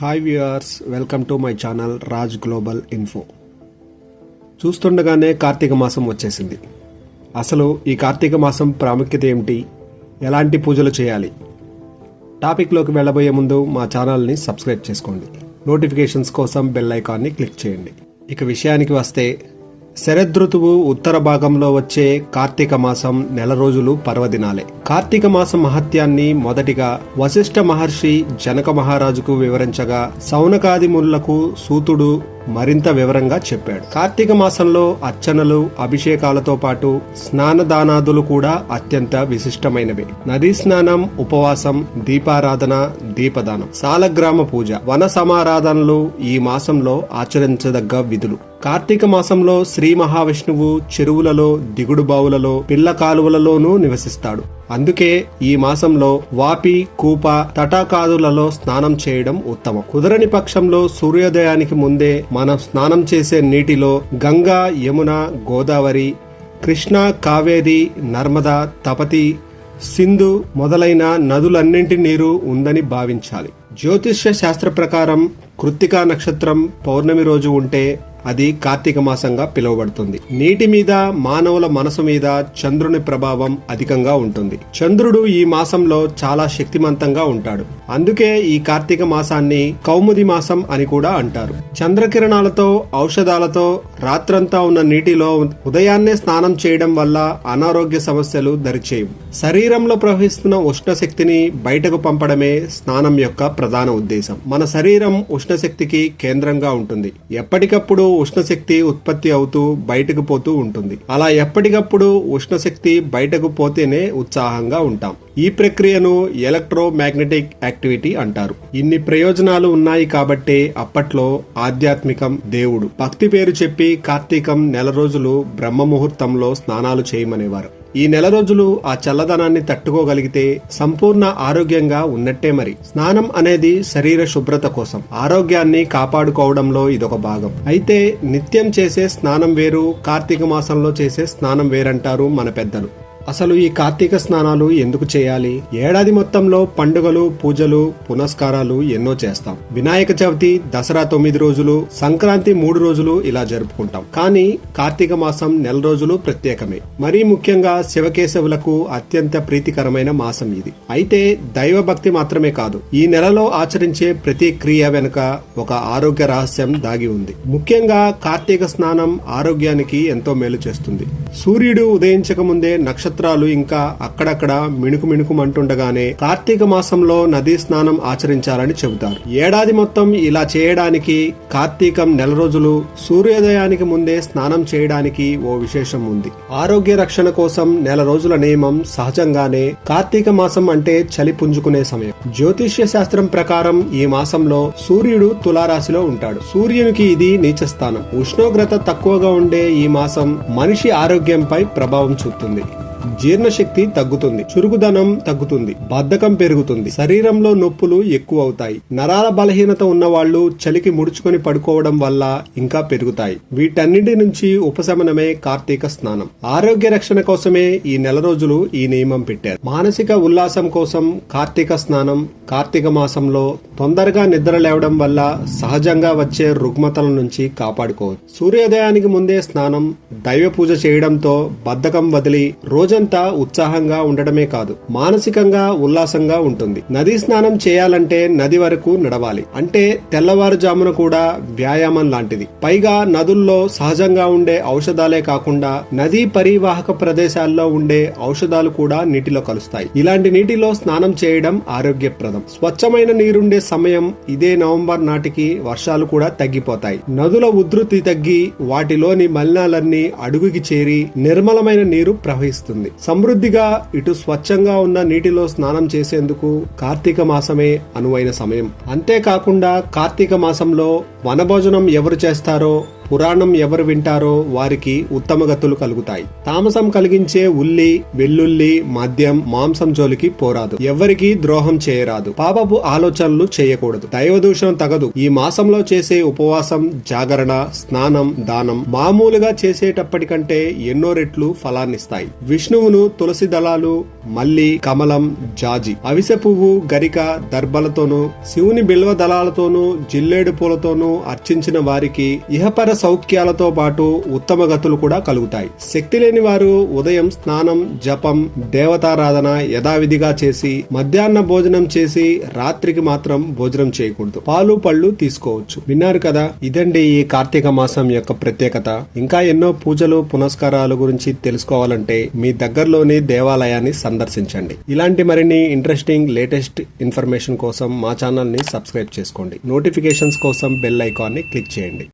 Hi viewers, welcome to my channel Raj global info. చూస్తుండగానే కార్తీక మాసం వచ్చేసింది. అసలు ఈ కార్తీక మాసం ప్రాముఖ్యత ఏమిటి, ఎలాంటి పూజలు చేయాలి? టాపిక్లోకి వెళ్ళబోయే ముందు మా ఛానల్ని సబ్స్క్రైబ్ చేసుకోండి. నోటిఫికేషన్స్ కోసం బెల్ ఐకాన్ని క్లిక్ చేయండి. ఇక విషయానికి వస్తే, శరదృతువు ఉత్తర భాగంలో వచ్చే కార్తీక మాసం నెల రోజులు పర్వదినాలే. కార్తీక మాసం మహత్యాన్ని మొదటిగా వశిష్ఠ మహర్షి జనక మహారాజుకు వివరించగా, సౌనకాది మునులకు సూతుడు మరింత వివరంగా చెప్పాడు. కార్తీక మాసంలో అర్చనలు, అభిషేకాలతో పాటు స్నానదానాదులు కూడా అత్యంత విశిష్టమైనవి. నదీ స్నానం, ఉపవాసం, దీపారాధన, దీపదానం, సాలగ్రామ పూజ, వన సమారాధనలు ఈ మాసంలో ఆచరించదగ్గ విధులు. కార్తీక మాసంలో శ్రీ మహావిష్ణువు చెరువులలో, దిగుడు బావులలో, పిల్ల కాలువలలోనూ నివసిస్తాడు. అందుకే ఈ మాసంలో వాపి, కూప, తటాకాదులలో స్నానం చేయడం ఉత్తమం. కుదరని పక్షంలో సూర్యోదయానికి ముందే మనం స్నానం చేసే నీటిలో గంగా, యమున, గోదావరి, కృష్ణ, కావేరి, నర్మదా, తపతి, సింధు మొదలైన నదులన్నింటి నీరు ఉందని భావించాలి. జ్యోతిష్య శాస్త్ర ప్రకారం కృత్తికా నక్షత్రం పౌర్ణమి రోజు ఉంటే అది కార్తీక మాసంగా పిలువబడుతుంది. నీటి మీద, మానవుల మనసు మీద చంద్రుని ప్రభావం అధికంగా ఉంటుంది. చంద్రుడు ఈ మాసంలో చాలా శక్తిమంతంగా ఉంటాడు. అందుకే ఈ కార్తీక మాసాన్ని కౌముది మాసం అని కూడా అంటారు. చంద్రకిరణాలతో, ఔషధాలతో రాత్రంతా ఉన్న నీటిలో ఉదయాన్నే స్నానం చేయడం వల్ల అనారోగ్య సమస్యలు దరిచేయవు. శరీరంలో ప్రవహిస్తున్న ఉష్ణశక్తిని బయటకు పంపడమే స్నానం యొక్క ప్రధాన ఉద్దేశం. మన శరీరం ఉష్ణశక్తికి కేంద్రంగా ఉంటుంది. ఎప్పటికప్పుడు ఉష్ణశక్తి ఉత్పత్తి అవుతూ బయటకు పోతూ ఉంటుంది. అలా ఎప్పటికప్పుడు ఉష్ణశక్తి బయటకు పోతేనే ఉత్సాహంగా ఉంటాం. ఈ ప్రక్రియను ఎలక్ట్రోమాగ్నెటిక్ యాక్టివిటీ అంటారు. ఇన్ని ప్రయోజనాలు ఉన్నాయి కాబట్టే అప్పట్లో ఆధ్యాత్మికం, దేవుడు, భక్తి పేరు చెప్పి కార్తీకం నెల రోజులు బ్రహ్మ ముహూర్తంలో స్నానాలు చేయమనేవారు. ఈ నెల రోజులు ఆ చల్లదనాన్ని తట్టుకోగలిగితే సంపూర్ణ ఆరోగ్యంగా ఉన్నట్టే. మరి స్నానం అనేది శరీర శుభ్రత కోసం, ఆరోగ్యాన్ని కాపాడుకోవడంలో ఇదొక భాగం. అయితే నిత్యం చేసే స్నానం వేరు, కార్తీక మాసంలో చేసే స్నానం వేరంటారు మన పెద్దలు. అసలు ఈ కార్తీక స్నానాలు ఎందుకు చేయాలి? ఏడాది మొత్తంలో పండుగలు, పూజలు, పునస్కారాలు ఎన్నో చేస్తాం. వినాయక చవితి, దసరా 9 రోజులు, సంక్రాంతి 3 రోజులు ఇలా జరుపుకుంటాం. కానీ కార్తీక మాసం నెల రోజులు ప్రత్యేకమే. మరీ ముఖ్యంగా శివకేశవులకు అత్యంత ప్రీతికరమైన మాసం ఇది. అయితే దైవభక్తి మాత్రమే కాదు, ఈ నెలలో ఆచరించే ప్రతి క్రియ వెనుక ఒక ఆరోగ్య రహస్యం దాగి ఉంది. ముఖ్యంగా కార్తీక స్నానం ఆరోగ్యానికి ఎంతో మేలు చేస్తుంది. సూర్యుడు ఉదయించక ముందే నక్షత్రాలు ఇంకా అక్కడక్కడ మిణుకుమంటుండగానే కార్తీక మాసంలో నదీ స్నానం ఆచరించాలని చెబుతారు. ఏడాది మొత్తం ఇలా చేయడానికి, కార్తీకం నెల రోజులు సూర్యోదయానికి ముందే స్నానం చేయడానికి ఓ విశేషం ఉంది. ఆరోగ్య రక్షణ కోసం నెల రోజుల నియమం సహజంగానే. కార్తీక మాసం అంటే చలి పుంజుకునే సమయం. జ్యోతిష్య శాస్త్రం ప్రకారం ఈ మాసంలో సూర్యుడు తులారాశిలో ఉంటాడు. సూర్యునికి ఇది నీచ స్థానం. ఉష్ణోగ్రత తక్కువగా ఉండే ఈ మాసం మనిషి ఆరోగ్యంపై ప్రభావం చూపుతుంది. జీర్ణశక్తి తగ్గుతుంది, చురుకుదనం తగ్గుతుంది, బద్ధకం పెరుగుతుంది, శరీరంలో నొప్పులు ఎక్కువ అవుతాయి. నరాల బలహీనత ఉన్న వాళ్ళు చలికి ముడుచుకొని పడుకోవడం వల్ల ఇంకా పెరుగుతాయి. వీటన్నిటి నుంచి ఉపశమనమే కార్తీక స్నానం. ఆరోగ్య రక్షణ కోసమే ఈ నెల రోజులు ఈ నియమం పెట్టారు. మానసిక ఉల్లాసం కోసం కార్తీక స్నానం. కార్తీక మాసంలో తొందరగా నిద్ర లేవడం వల్ల సహజంగా వచ్చే రుగ్మతల నుంచి కాపాడుకోవచ్చు. సూర్యోదయానికి ముందే స్నానం, దైవ పూజ చేయడంతో బద్ధకం వదిలి రోజంతా ఉత్సాహంగా ఉండడమే కాదు, మానసికంగా ఉల్లాసంగా ఉంటుంది. నదీ స్నానం చేయాలంటే నది వరకు నడవాలి. అంటే తెల్లవారుజామున కూడా వ్యాయామం లాంటిది. పైగా నదుల్లో సహజంగా ఉండే ఔషధాలే కాకుండా నదీ పరివాహక ప్రదేశాల్లో ఉండే ఔషధాలు కూడా నీటిలో కలుస్తాయి. ఇలాంటి నీటిలో స్నానం చేయడం ఆరోగ్యప్రదం. స్వచ్ఛమైన నీరుండే సమయం ఇదే. నవంబర్ నాటికి వర్షాలు కూడా తగ్గిపోతాయి. నదుల ఉధృతి తగ్గి వాటిలోని మలినాలన్నీ అడుగుకి చేరి నిర్మలమైన నీరు ప్రవహిస్తుంది. సమృద్ధిగా ఇటు స్వచ్ఛంగా ఉన్న నీటిలో స్నానం చేసేందుకు కార్తీక మాసమే అనువైన సమయం. అంతేకాకుండా కార్తీక మాసంలో వనభోజనం ఎవరు చేస్తారో పురాణం ఎవరు వింటారో వారికి ఉత్తమ గతులు కలుగుతాయి. తామసం కలిగించే ఉల్లి, వెల్లుల్లి, మద్యం, మాంసం జోలికి పోరాదు. ఎవరికి ద్రోహం చేయరాదు. పాపపు ఆలోచనలు చేయకూడదు. దైవదూషణం తగదు. ఈ మాసంలో చేసే ఉపవాసం, జాగరణ, స్నానం, దానం మామూలుగా చేసేటప్పటికంటే ఎన్నో రెట్లు ఫలాన్నిస్తాయి. విష్ణువును తులసి దళాలు, మల్లి, కమలం, జాజి, అవిసె పువ్వు, గరిక, దర్భలతోనూ, శివుని బిల్వ దళాలతోనూ, జిల్లేడు పూలతోనూ అర్చించిన వారికి ఇహపర సౌఖ్యాలతో పాటు ఉత్తమ గతులు కూడా కలుగుతాయి. శక్తి లేని వారు ఉదయం స్నానం, జపం, దేవతారాధన యథావిధిగా చేసి మధ్యాహ్న భోజనం చేసి రాత్రికి మాత్రం భోజనం చేయకూడదు. పాలు పళ్ళు తీసుకోవచ్చు. విన్నారు కదా, ఇదండి ఈ కార్తీక మాసం యొక్క ప్రత్యేకత. ఇంకా ఎన్నో పూజలు పునస్కారాల గురించి తెలుసుకోవాలంటే మీ దగ్గరలోని దేవాలయాన్ని సందర్శించండి. ఇలాంటి మరిన్ని ఇంట్రెస్టింగ్ లేటెస్ట్ ఇన్ఫర్మేషన్ కోసం మా ఛానల్ ని సబ్స్క్రైబ్ చేసుకోండి. నోటిఫికేషన్స్ కోసం బెల్ ఐకాన్ ని క్లిక్ చేయండి.